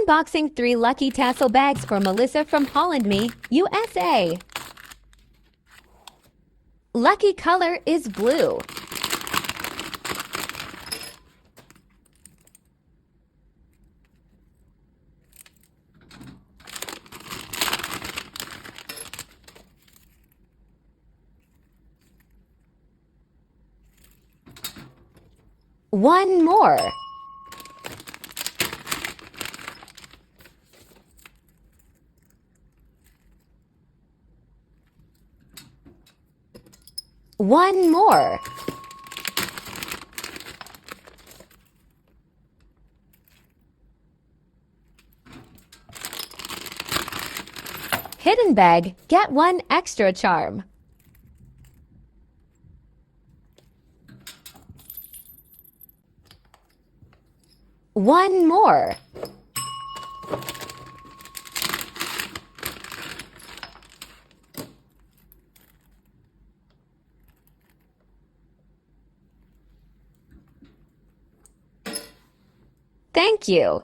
Unboxing 3 lucky tassel bags for Melissa from Holland Me, USA. Lucky color is blue. One more. One more. Hidden bag, get one extra charm. One more. Thank you.